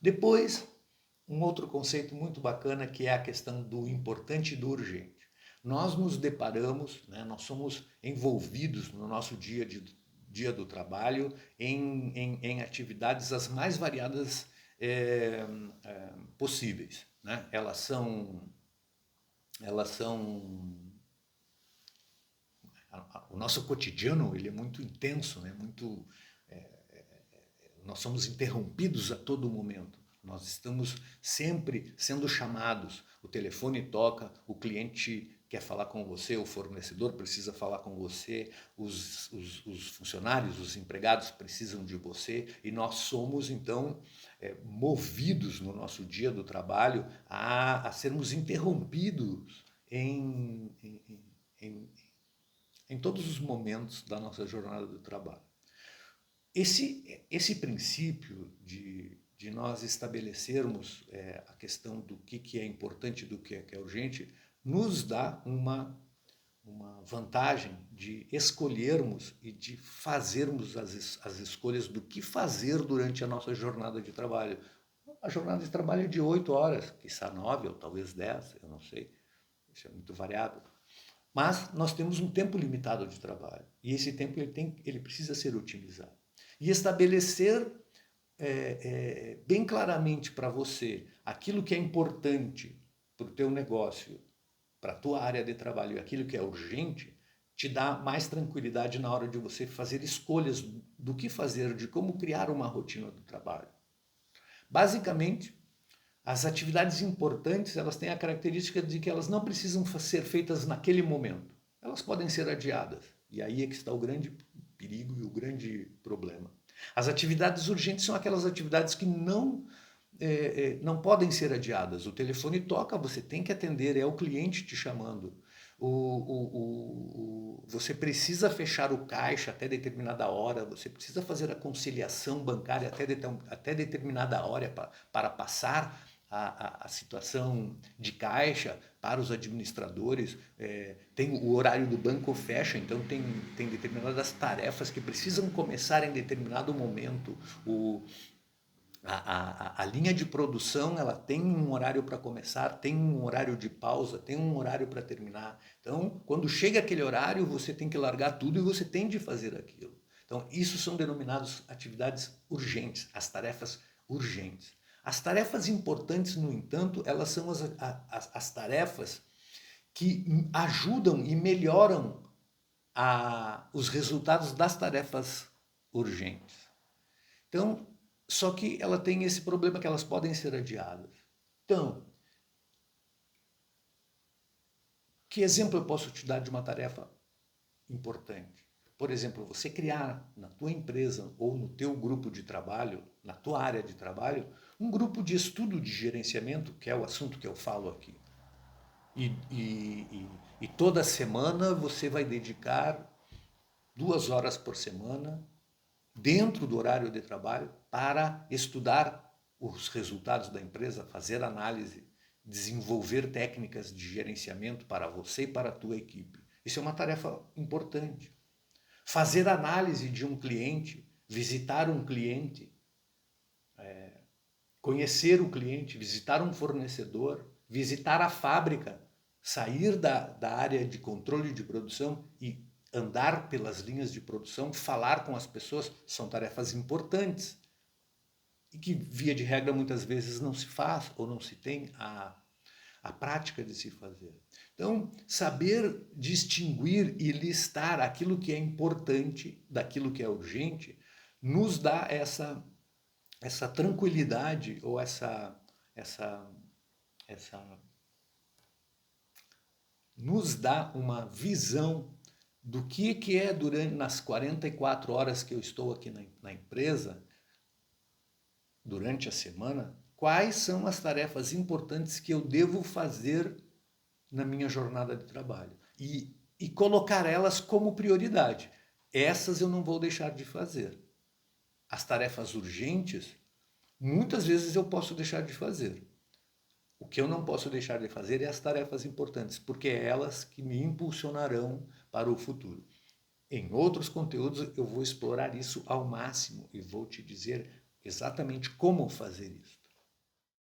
Depois, um outro conceito muito bacana que é a questão do importante e do urgente. Nós nos deparamos, né, nós somos envolvidos no nosso dia do trabalho em atividades as mais variadas possíveis. Né? Elas são o nosso cotidiano ele é muito intenso, né? Nós somos interrompidos a todo momento. Nós estamos sempre sendo chamados. O telefone toca, o cliente quer falar com você, o fornecedor precisa falar com você, os funcionários, os empregados precisam de você e nós somos, então, movidos no nosso dia do trabalho a sermos interrompidos em, em todos os momentos da nossa jornada do trabalho. Esse princípio de nós estabelecermos a questão do que é importante e do que é urgente, nos dá uma vantagem de escolhermos e de fazermos as escolhas do que fazer durante a nossa jornada de trabalho. A jornada de trabalho é de 8 horas, quiçá 9 ou talvez 10, eu não sei, isso é muito variável. Mas nós temos um tempo limitado de trabalho e esse tempo ele precisa ser otimizado. E estabelecer bem claramente para você aquilo que é importante para o teu negócio, para a tua área de trabalho e aquilo que é urgente, te dá mais tranquilidade na hora de você fazer escolhas do que fazer, de como criar uma rotina do trabalho. Basicamente, as atividades importantes, elas têm a característica de que elas não precisam ser feitas naquele momento. Elas podem ser adiadas. E aí é que está o grande perigo e o grande problema. As atividades urgentes são aquelas atividades que não podem ser adiadas. O telefone toca, você tem que atender, é o cliente te chamando. Você precisa fechar o caixa até determinada hora, você precisa fazer a conciliação bancária até determinada hora para passar a situação de caixa para os administradores. Tem o horário do banco fecha, então tem determinadas tarefas que precisam começar em determinado momento. A linha de produção ela tem um horário para começar, tem um horário de pausa, tem um horário para terminar. Então, quando chega aquele horário, você tem que largar tudo e você tem de fazer aquilo. Então, isso são denominadas atividades urgentes, as tarefas urgentes. As tarefas importantes, no entanto, elas são as tarefas que ajudam e melhoram os resultados das tarefas urgentes. Então, só que ela tem esse problema que elas podem ser adiadas. Então, que exemplo eu posso te dar de uma tarefa importante? Por exemplo, você criar na tua empresa ou no teu grupo de trabalho, na tua área de trabalho, um grupo de estudo de gerenciamento, que é o assunto que eu falo aqui. E toda semana você vai dedicar 2 horas por semana dentro do horário de trabalho para estudar os resultados da empresa, fazer análise, desenvolver técnicas de gerenciamento para você e para a tua equipe. Isso é uma tarefa importante. Fazer análise de um cliente, visitar um cliente, conhecer o cliente, visitar um fornecedor, visitar a fábrica, sair da área de controle de produção e andar pelas linhas de produção, falar com as pessoas, são tarefas importantes e que, via de regra, muitas vezes não se faz ou não se tem a prática de se fazer. Então, saber distinguir e listar aquilo que é importante daquilo que é urgente nos dá essa tranquilidade ou essa nos dá uma visão do que é durante nas 44 horas que eu estou aqui na empresa, durante a semana, quais são as tarefas importantes que eu devo fazer na minha jornada de trabalho e colocar elas como prioridade. Essas eu não vou deixar de fazer. As tarefas urgentes, muitas vezes eu posso deixar de fazer. O que eu não posso deixar de fazer é as tarefas importantes, porque é elas que me impulsionarão para o futuro. Em outros conteúdos eu vou explorar isso ao máximo e vou te dizer exatamente como fazer isso.